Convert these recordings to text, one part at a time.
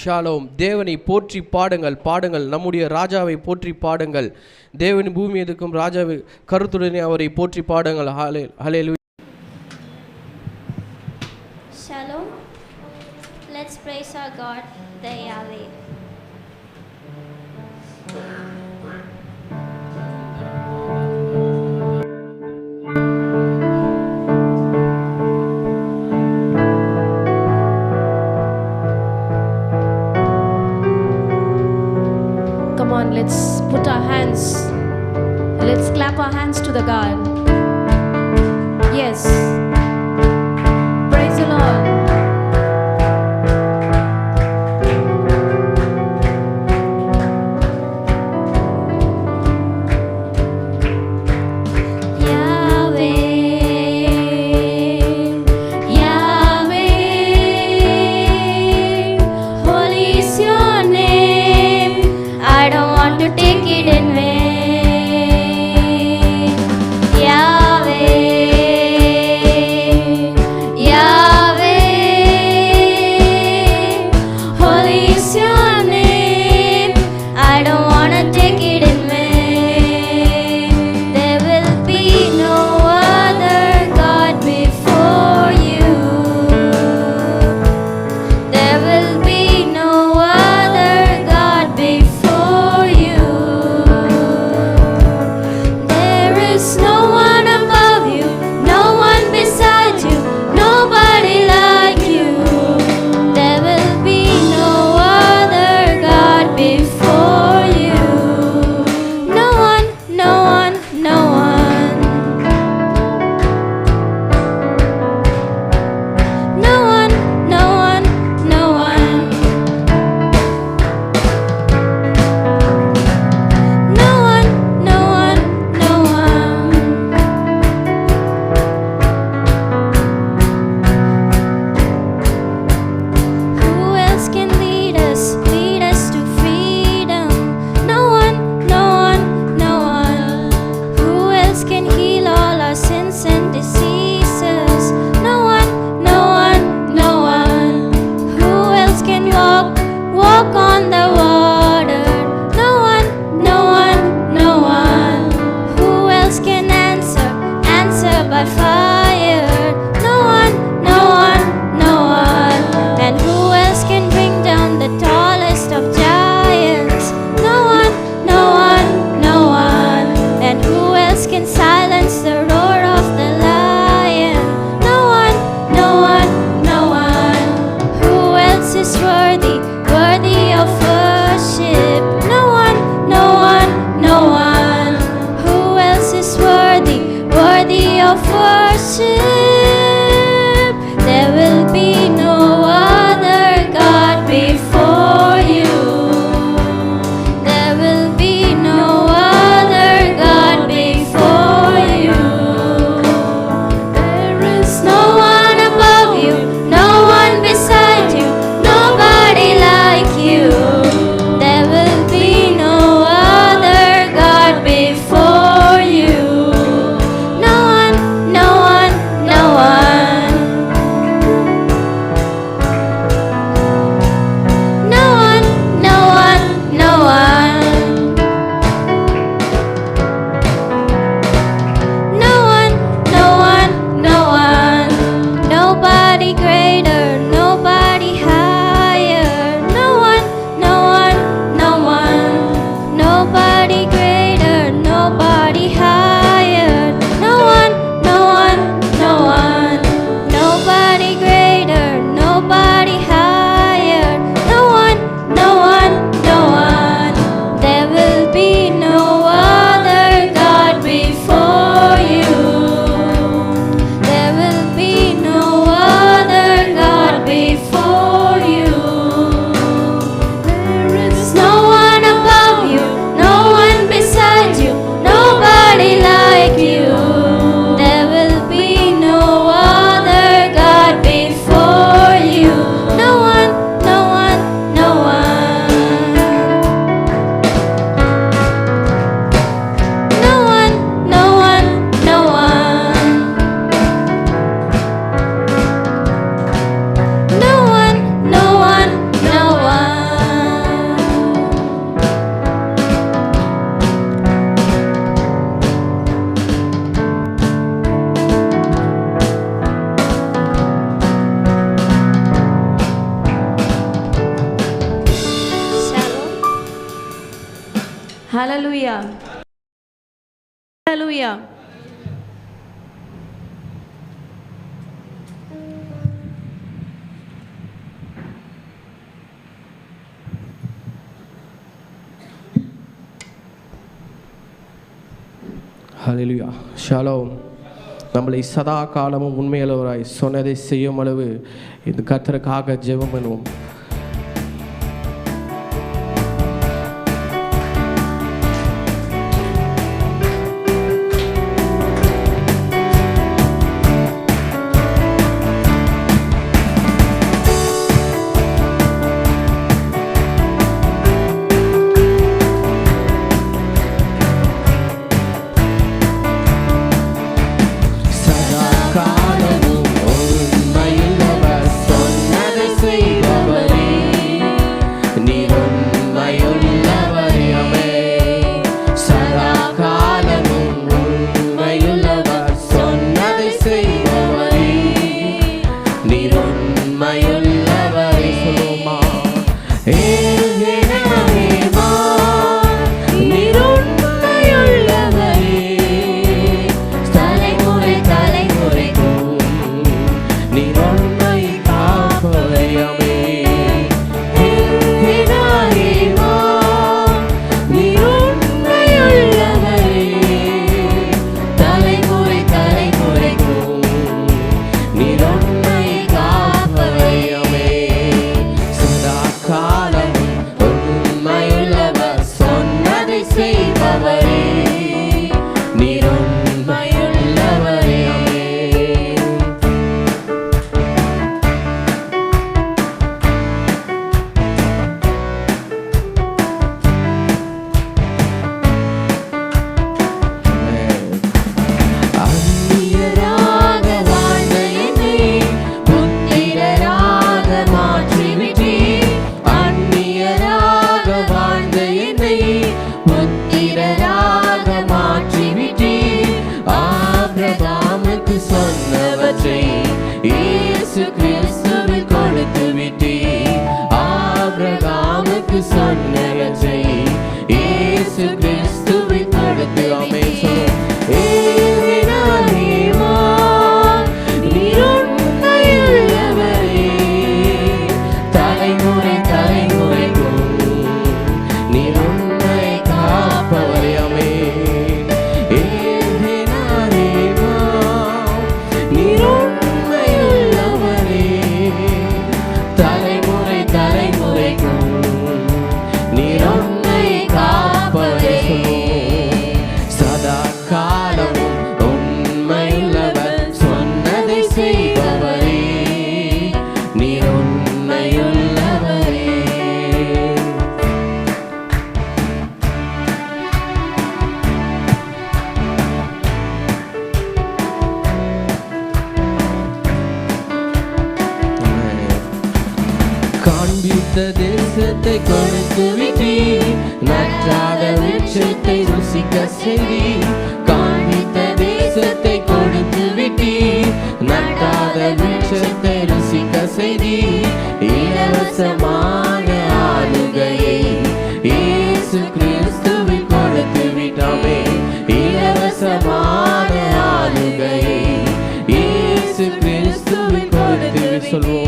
Shalom. தேவனை போற்றி பாடுங்கள், பாடுங்கள். நம்முடைய ராஜாவை போற்றி பாடுங்கள். தேவன் பூமி எதுக்கும் ராஜாவை கருத்துடனே அவரை போற்றி பாடுங்கள். ஹல்லேலூயா. Shalom. Let's praise our God, the Yahweh. Come on, let's put our hands, let's clap our hands to the God. Yes, praise the Lord. Hallelujah. Hallelujah. Hallelujah. Shalom. நம்மளை சதா காலமும் உண்மையுள்ளவராய் சொன்னதை செய்யும் அளவு இந்த கர்த்தருக்காக ஜெபம் பண்ணுவோம். தேசத்தை கொடுத்து விட்டீர், நற்றாத விருட்சத்தை ருசிக்க செய்தீர். காண்பித்த தேசத்தை கொடுத்து விட்டீர், நற்றாத விருட்சத்தை ருசிக்க செய்தீர். இலவசமான ஆளுகையை இயேசு கிறிஸ்துவில் கொடுத்து விட்டாமே. இலவசமான ஆளுகையை இயேசு கிறிஸ்துவில் கொடுத்து சொல்வோம்.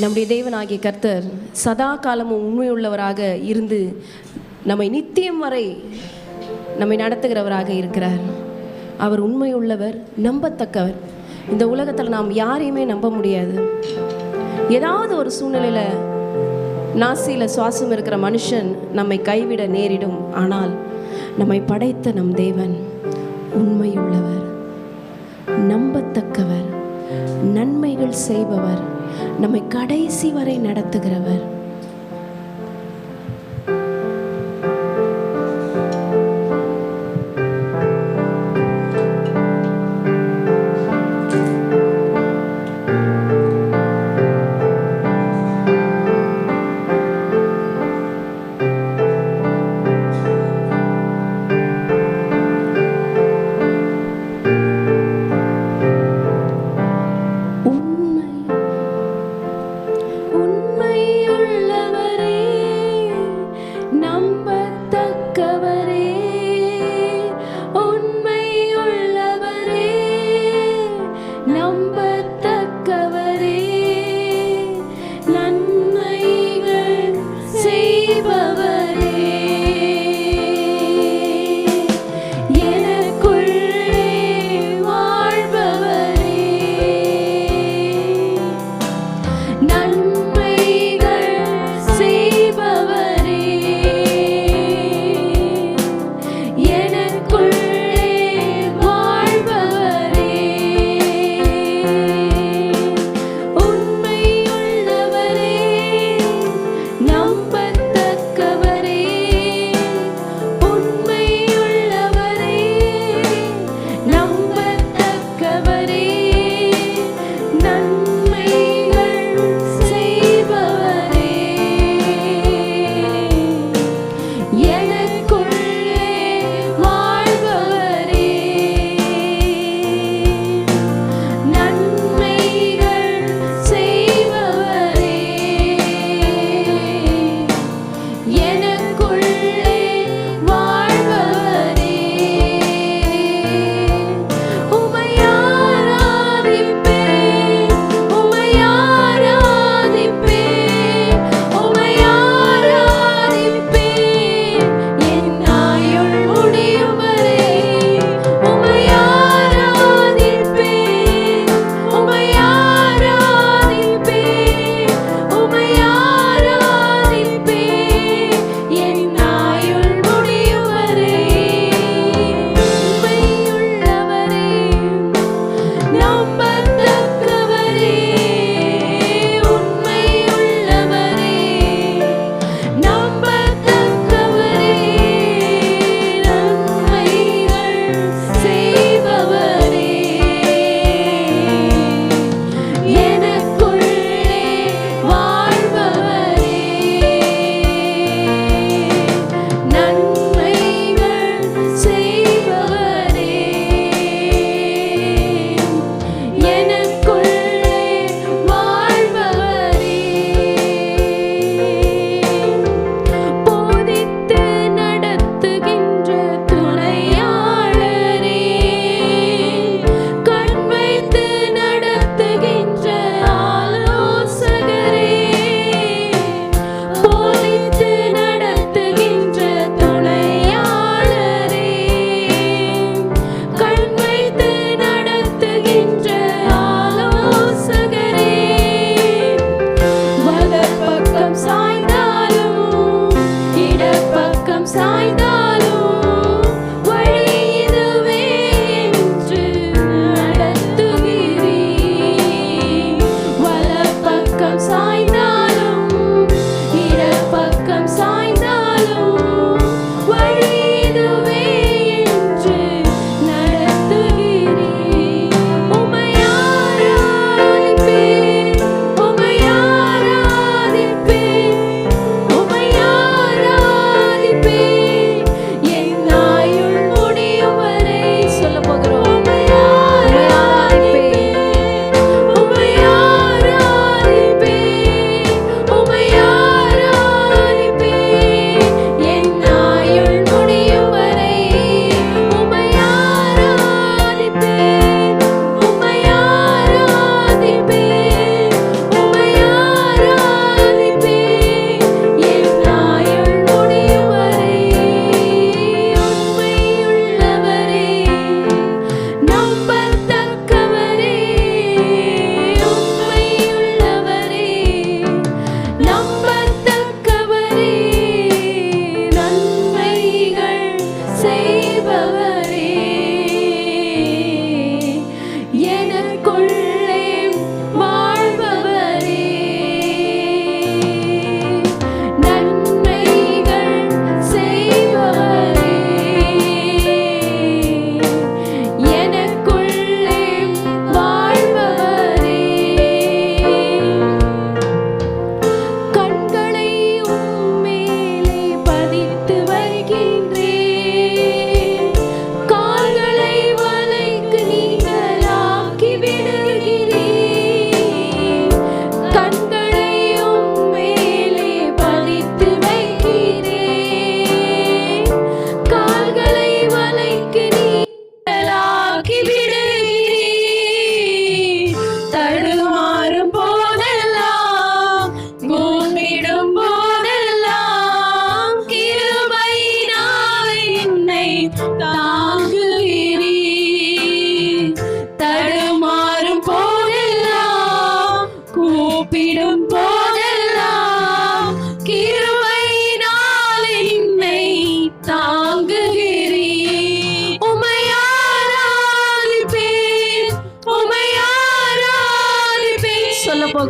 நம்முடைய தேவனாகிய கர்த்தர் சதா காலமும் உண்மையுள்ளவராக இருந்து நம்மை நித்தியம் வரை நம்மை நடத்துகிறவராக இருக்கிறார். அவர் உண்மையுள்ளவர், நம்பத்தக்கவர். இந்த உலகத்தில் நாம் யாரையுமே நம்ப முடியாது. ஏதாவது ஒரு சூழ்நிலையில் நாசியில் சுவாசம் இருக்கிற மனுஷன் நம்மை கைவிட நேரிடும். ஆனால் நம்மை படைத்த நம் தேவன் உண்மையுள்ளவர், நம்பத்தக்கவர், நன்மைகள் செய்பவர், நம்மை கடைசி வரை நடத்துகிறவர். உண்மையுள்ளவர்,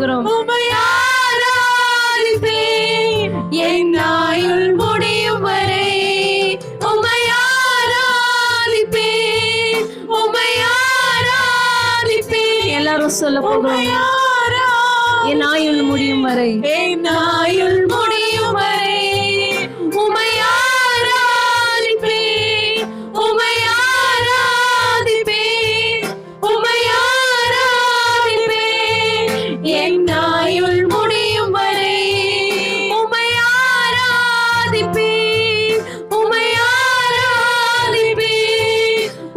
போகிறோம். உம்மை ஆராதிப்பேன் என் ஆயுள் முடியும் வரை. உம்மை ஆராதிப்பேன், உம்மை ஆராதிப்பேன். எல்லாரும் சொல்ல போகிறோம். என் ஆயுள் முடியும் வரை, என் ஆயுள் முடியும் வரை உம்மை ஆராதிப்பேன், உம்மை ஆராதிப்பேன், உம்மை ஆராதிப்பேன். என் ஆயுள் முடியும் வரை உம்மை ஆராதிப்பேன், உம்மை ஆராதிப்பேன்,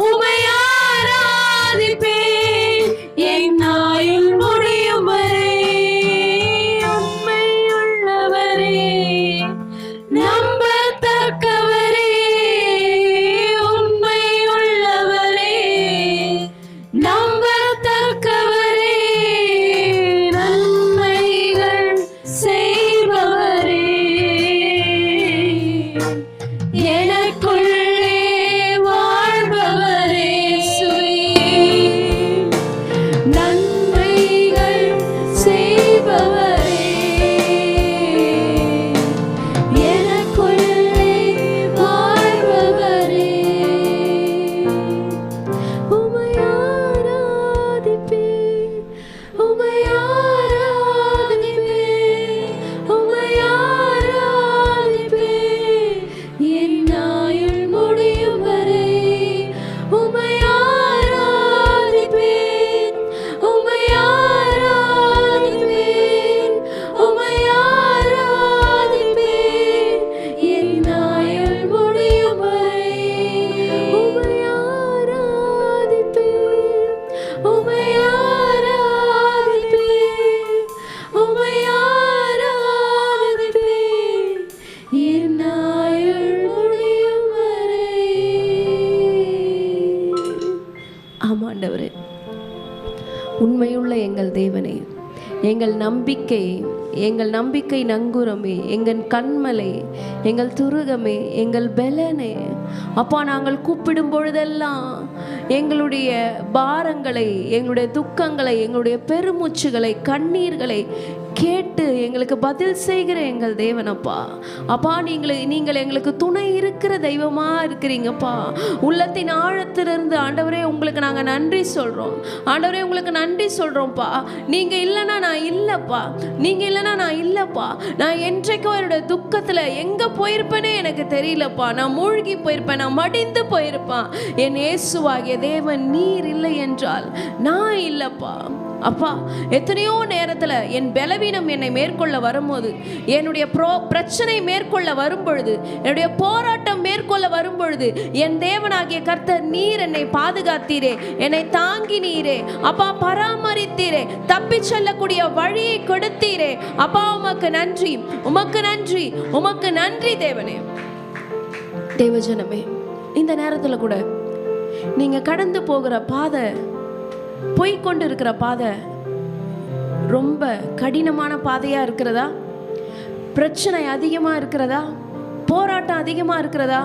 உம்மை ஆராதிப்பேன். என் ஆயுள் முடியும் வரை. நம்பத்தக்கவரே, உண்மையுள்ளவரே, நம்பத்தக்கவரே, நன்மைகள் செய்பவரே, எனக்குள்ளே வாழ்பவரே, நன்மைகள் செய்பவரே, ஆமாண்டவரே, உண்மையுள்ள எங்கள் தேவனே, எங்கள் நம்பிக்கை நங்கூரமே, எங்கள் கண்மலை, எங்கள் துருகமே, எங்கள் பெலனே. அப்பா, நாங்கள் கூப்பிடும் பொழுதெல்லாம் எங்களுடைய பாரங்களை, எங்களுடைய துக்கங்களை, எங்களுடைய பெருமூச்சுகளை, கண்ணீர்களை கேட்டு எங்களுக்கு பதில் செய்கிற எங்கள் தேவனப்பா. அப்பா, நீங்கள் எங்களுக்கு துணை இருக்கிற தெய்வமாக இருக்கிறீங்கப்பா. உள்ளத்தின் ஆழத்திலிருந்து ஆண்டவரே உங்களுக்கு நாங்கள் நன்றி சொல்கிறோம். ஆண்டவரே உங்களுக்கு நன்றி சொல்கிறோம்ப்பா. நீங்கள் இல்லைன்னா நான் இல்லைப்பா, நீங்கள் இல்லைன்னா நான் இல்லைப்பா. நான் என்றைக்கும் என்னோட துக்கத்தில் எங்கே போயிருப்பேனே எனக்கு தெரியலப்பா. நான் மூழ்கி போயிருப்பேன், நான் மடிந்து போயிருப்பேன். என் இயேசுவாகிய தேவன் நீர் இல்லை என்றால் நான் இல்லைப்பா. அப்பா, எத்தனையோ நேரத்தில் என் பலவீனம் என்னை மேற்கொள்ள வரும்போது, என்னுடைய பிரச்சனை மேற்கொள்ள வரும்பொழுது, என்னுடைய போராட்டம் மேற்கொள்ள வரும்பொழுது, என் தேவனாகிய கர்த்தர் நீர் என்னை பாதுகாத்தீரே, என்னை தாங்கினீரே அப்பா, பராமரித்தீரே, தப்பி செல்லக்கூடிய வழியை கொடுத்தீரே அப்பா. உமக்கு நன்றி, உமக்கு நன்றி, உமக்கு நன்றி தேவனே. தேவஜனமே, இந்த நேரத்தில் கூட நீங்க கடந்து போகிற பாதை, போய்கொண்டு இருக்கிற பாதை ரொம்ப கடினமான பாதையா இருக்கிறதா? பிரச்சனை அதிகமா இருக்கிறதா? போராட்டம் அதிகமா இருக்கிறதா?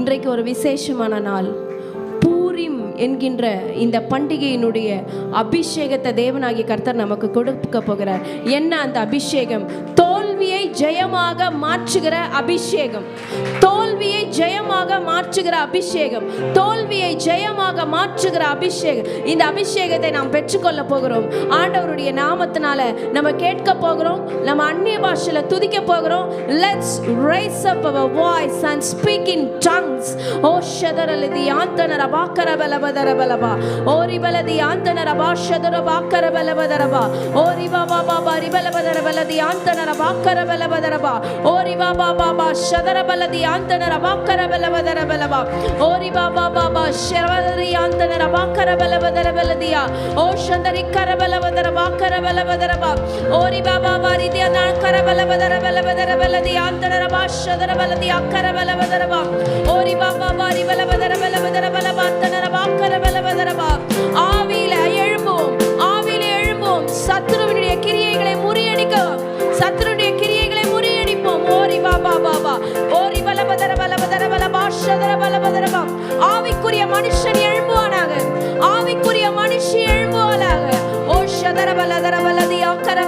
இன்றைக்கு ஒரு விசேஷமான நாள். பூரிம் என்கின்ற இந்த பண்டிகையினுடைய அபிஷேகத்தை தேவனாகிய கர்த்தர் நமக்கு கொடுக்க போகிறார். என்ன அந்த அபிஷேகம்? தோல்வியை ஜெயமாக மாற்றுகிற அபிஷேகம், தோல்வியை ஜெயமாக மாற்றுகிற அபிஷேகம், தோல்வியை ஜெயமாக மாற்றுகிற அபிஷேகம். இந்த அபிஷேகத்தை நாம் பெற்றுக்கொள்ள போகிறோம். ஆண்டவருடைய நாமத்தினால நம்ம கேட்க போகிறோம், நம்ம அந்நிய பாஷையில துதிக்க போகிறோம். Let's raise up our voice and speak in tongues. ஓ ஷதரலதி ஆந்தன ரபாக்கர பலபதரபலபா, ஓரி பலதி ஆந்தன ரபாஷதர பாக்கர பலபதரபா, ஓரி பாபா பாபா ரிபலபதரபலதி ஆந்தன ரபாக்கர பலபதரபா, ஓரி பாபா பாபா ஷதர பலதி ஆந்தன ரபாக்கர பலபதரபலபா, ஓரி பாபா பாபா ஷரவரி ஆந்தன ரபாக்கர பலபதரபலதியா, ஓ ஷந்தரி கரபலபதர பாக்கர பலபதரபா, ஓரி பாபா வாரிதி ஆந்தன கரபலபதரபலபதரபலதி ஆந்தன ரபாஷதர பலதி அக்கர பலபதரபா, ஓரி பாபா வாரி பலபதரபலபதரபலபா ஆந்தன ரபாக்கர பலபதரபா. ஆவியில எழும்புவோம், ஆவியில எழும்புவோம். சத்துருவினுடைய கிரியைகளை முறியடிக்கவும், சத்துருடைய கிரியைகளை முறியடிப்போம். ஓரி பாபா பாபா, ஓரி பலபதர பலபதர பலபாஷதர பலபதரபா. ஆவிக்குரிய மனுஷன் எழும்புவானாக, ஆவிக்குரிய மனுஷி எழும்புவானாக. ஓ ஷதர பலதர பலதி அக்கர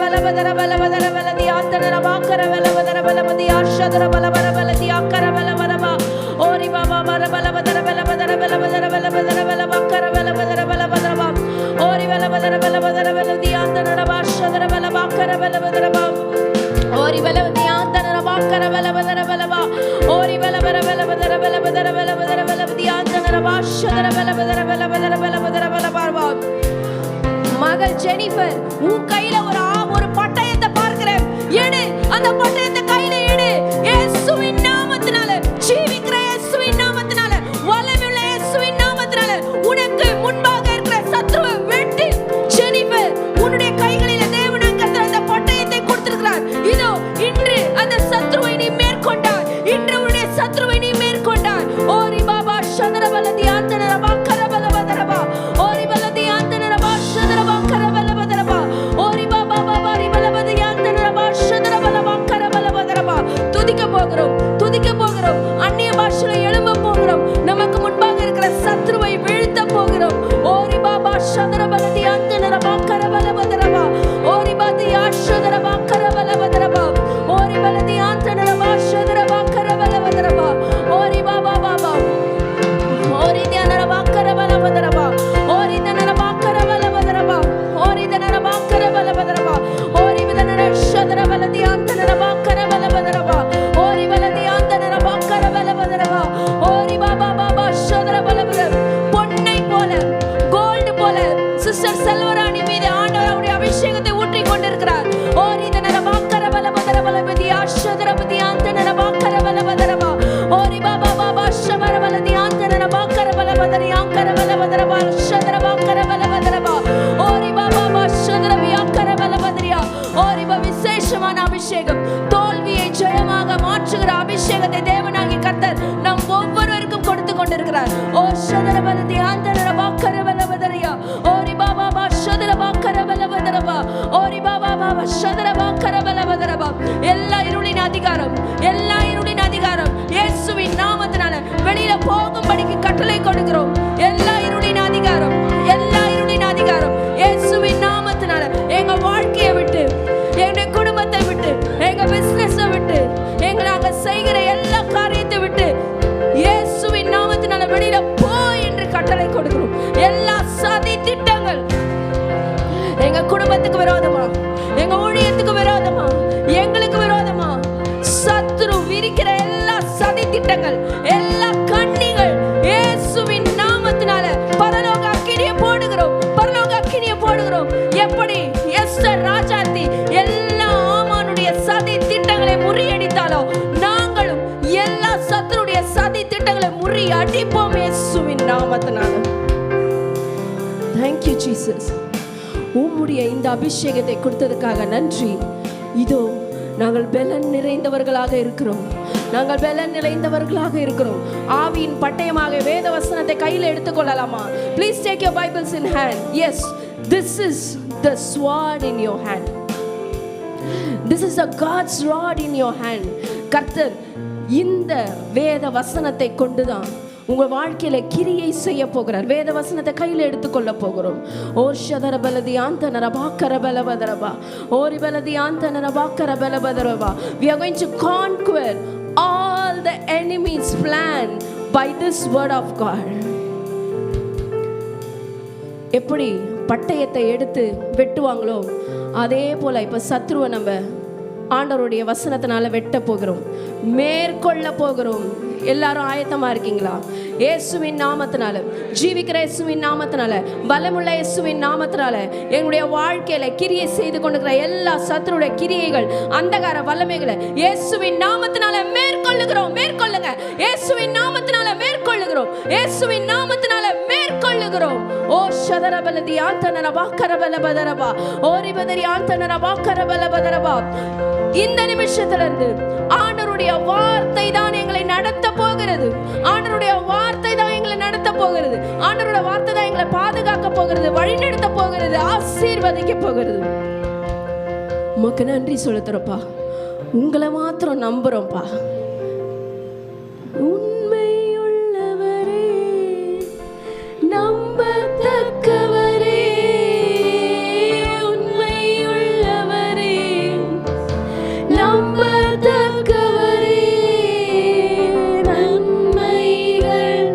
ஜெனிஃபர், உன் கையில ஒரு பட்டயத்தை பார்க்கிறேன், எடு, அந்த பட்டயத்தை கையில எடு. இயேசுவின் நாமத்தினால, ஜீவிக்கிற இயேசுவின் நாமத்தினால, வல்லமையுள்ள இயேசுவின் நாமத்தினால உனக்கு முன்பாக இருக்கிற சத்துருவை வெட்டி. ஜெனிஃபர், உன்னுடைய கைகளில தேவனாய் கர்த்தர் அந்த பட்டயத்தை கொடுத்திருக்கிறார். இதோ இன்று அந்த சத்துருவை நீ மேற்கொண்டாய். இன்று உன்னுடைய சத்துருவை நீ மேற்கொண்டாய். ஓரி பாபா சதரபலதி ஆந்தனரபா கரபலபதரபா, ஓரி பலதி ஆந்தனரபா சதரபா கரபலபதரபா, ஓரி பாபா பாபா ரிபலபதி ஆந்தனரபா சதரபலபா கரபலபதரபா. துதிக்க போகிறோம், துதிக்க போகிறோம், அந்நிய பாஷையில எழும்ப போகிறோம், நமக்கு முன்பாக இருக்கிற சத்துருவை வீழ்த்த போகிறோம். ஓரி பாபா சதரபலதி ஆந்தனரபா கரபலபதரபா, ஓரி பாதி ஆஷதரபா கரபலபதரபா, ஓரி பலதி ஆந்தனரபா சதரபா கரபலபதரபா, ஓரி பாபா பாபா, ஓரி தியானரபா கரபலபதரபா, ஓரி தனரபா கரபலபதரபா, ஓரி தனரபா கரபலபதரபா, ஓரி விதனர சதரபலதி ஆந்தனரபா கரபலபதரபா, ஓரி பலதி ஆந்தனரபா கரபலபதரபா, ஓரி பாபா பாபா சதரபலபதர. பொன்னை போல, கோல்டு போல சிஸ்டர் செல்வராணி மீது ஆண்டவர் அவருடைய அபிஷேகத்தை ஊற்றிக் கொண்டிருக்கிறார். ஓரி தனரபா கரபலபதரபலபதி ஆஷதரபதி ஆந்தனரபா கரபலபதரபா, ஓரி பாபா பாபா ஷமரபலதி ஆந்தனரபா கரபலபதரி ஆங்கரபலபதரபா ஷதரபா கரபலபதரபா, ஓரி பாபா பாபா ஷதரபியா கரபலபதரியா. ஓரி பா விசேஷமான அபிஷேகம், தோல்வியை ஜெயமாக மாற்றுகிற அபிஷேகத்தை தேவனாகிய கர்த்தர் நம் ஒவ்வொருவருக்கும் கொடுத்து கொண்டிருக்கிறார். ஓ ஷதரபலதி ஆந்தனரபா கரபலபதரியா, ஓரி பாபா பாபா ஷதரபா கரபலபதரபா, ஓரி பாபா பாபா ஷதரபா கரபலபதரபா. எல்லா இருளின் அதிகாரம், எல்லா இருளின் அதிகாரம் இயேசுவின் நாமத்தினால வெளியில போகும்படிக்கு கட்டளை கொடுக்கிறோம். எல்லா இருளின் அதிகாரம், எல்லா இருளின் அதிகாரம் இயேசுவின் நாமத்தினால எங்க வாழ்க்கையை விட்டு, எங்க குடும்பத்தை விட்டு, எங்க பிசினஸை விட்டு, நாங்க செய்கிற எல்லா காரியத்தை விட்டு இயேசுவின் நாமத்தினால வெளியில போ என்று கட்டளை கொடுக்கிறோம். எல்லா சதி திட்டங்கள் எங்க குடும்பத்துக்கு விரோதமா, எங்க ஊழியத்துக்கு விரோதமா, எங்களுக்கு விரோதமா சத்துரு விரிக்கிற எல்லா சதி திட்டங்கள், எல்லா கண்ணிகள் இயேசுவின் நாமத்தினால பரலோக அக்கினியை போடுகிறோம், பரலோக அக்கினியை போடுகிறோம். எப்படி எஸ்தர் ராஜாத்தி எல்லா ஆமானுடைய சதி திட்டங்களை முறியடித்தாலோ, நாங்களும் எல்லா சத்துருடைய சதி திட்டங்களை முறியடிப்போம் இயேசுவின் நாமத்தினால. Thank you Jesus. உம்முடைய இந்த அபிஷேகத்தை கொடுத்ததுக்காக நன்றி. இதோ நாங்கள் பலன் நிறைந்தவர்களாக இருக்கிறோம், நாங்கள் பலன் நிறைந்தவர்களாக இருக்கிறோம். ஆவியின் பட்டயமாக வேத வசனத்தை கையில் எடுத்துக்கொள்ளலாமா? Please take your Bibles in hand. Yes, this is the sword in your hand. This is a God's rod in your hand. கர்த்தர் இந்த வேத வசனத்தை கொண்டுதான் உங்க வாழ்க்கையில கிரியை செய்ய போகிறார். வேத வசனத்தை கையில எடுத்துக்கொள்ள போகிறோம். ஓர் ஷதரபலதி ஆந்தனரபா கரபலபதரபா, ஓரி பலதி ஆந்தனரபா கரபலபதரபா. We are going to conquer all the enemy's plan by this word of God. எப்படி பட்டயத்தை எடுத்து வெட்டுவாங்களோ அதே போல இப்ப சத்ருவை நம்ம ஆண்டவருடைய வசனத்தினால வெட்ட போகிறோம், மேற்கொள்ள போகிறோம். எல்லாரும் ஆயத்தமா இருக்கீங்களா? இயேசுவின் நாமத்தினால, ஜீவிக்கிற இயேசுவின் நாமத்தினால, பலமுள்ள இயேசுவின் நாமத்தினால எங்களுடைய வாழ்க்கையில கிரியை செய்து கொண்டிருக்கிற எல்லா சத்துருடைய கிரியைகள், அந்தகார வல்லமைகளை இயேசுவின் நாமத்தினால மேற்கொள்ளுகிறோம். மேற்கொள்ளுங்க, இயேசுவின் நாமத்தினால மேற்கொள்ளுகிறோம், இயேசுவின் நாமத்தினால மேற்கொள்ளுகிறோம். ஓ ஷதரபலதி ஆந்தனரபா கரபலபதரபா, ஓரிபதரி ஆந்தனரபா கரபலபதரபா. இந்த நிமிஷத்திலிருந்து ஆண்டவருடைய வார்த்தை தான் எங்களை நடத்த போகிறது. ஆண்டவருடைய வார்த்தை தான் எங்களை நடத்த போகிறது. ஆண்டவருடைய வார்த்தை தான் எங்களை பாதுகாக்க போகிறது, வழிநடத்த போகிறது, ஆசீர்வதிக்க போகிறது. உமக்கு நன்றி சொல்லுறோம்ப்பா, உங்களை மாத்திரம் நம்புறோம்ப்பா. உண்மையுள்ளவரே, நம்பத்தக்கவரே, உண்மையுள்ளவரே, நம்பத்தக்கவரே, நன்மைகள்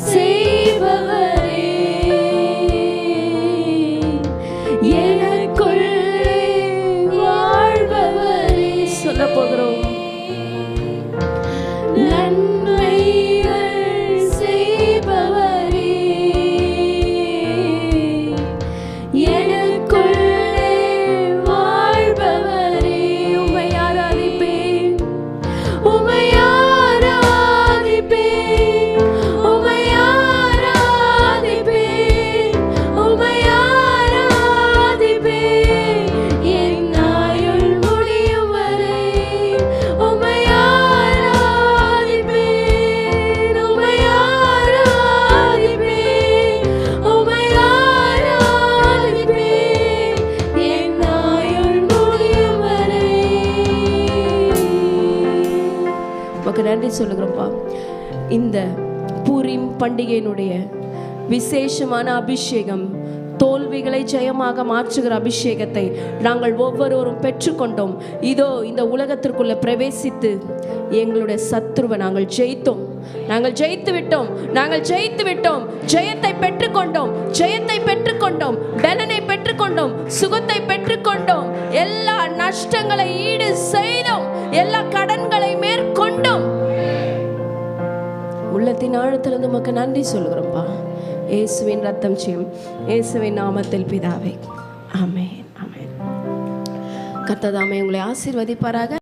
செய்பவரே, எனக்குள்ளே வாழ்பவரே. சொல்ல போகிறோம். நன்மை சொல்லுகிறோம்ப்பா. இந்த பூரிம் பண்டிகையினுடைய விசேஷமான அபிஷேகம், தோல்விகளை ஜெயமாக மாற்றுகிற அபிஷேகத்தை நாங்கள் ஒவ்வொருவரும் பெற்றுக்கொண்டோம். இதோ இந்த உலகத்திற்குள்ள பிரவேசித்து எங்களுடைய சத்துருவை நாங்கள் ஜெயித்தோம். நாங்கள் ஜெயித்து விட்டோம். நாங்கள் ஜெயித்து விட்டோம். ஜெயத்தை பெற்றுக்கொண்டோம். ஜெயத்தை பெற்றுக்கொண்டோம். பலனை பெற்றுக்கொண்டோம். சுகத்தை பெற்றுக்கொண்டோம். எல்லா நஷ்டங்களை ஈடு செய்தோம். எல்லா கடன்களை மேற்கொண்டோம். உள்ளத்தின் ஆழத்திலிருந்து உமக்கு நன்றி சொல்கிறோம்ப்பா. இயேசுவின் ரத்தம் செய்யும் இயேசுவின் நாமத்தில் பிதாவே, ஆமென், ஆமென். கர்த்தர் தாமே உங்களை ஆசீர்வதிப்பாராக.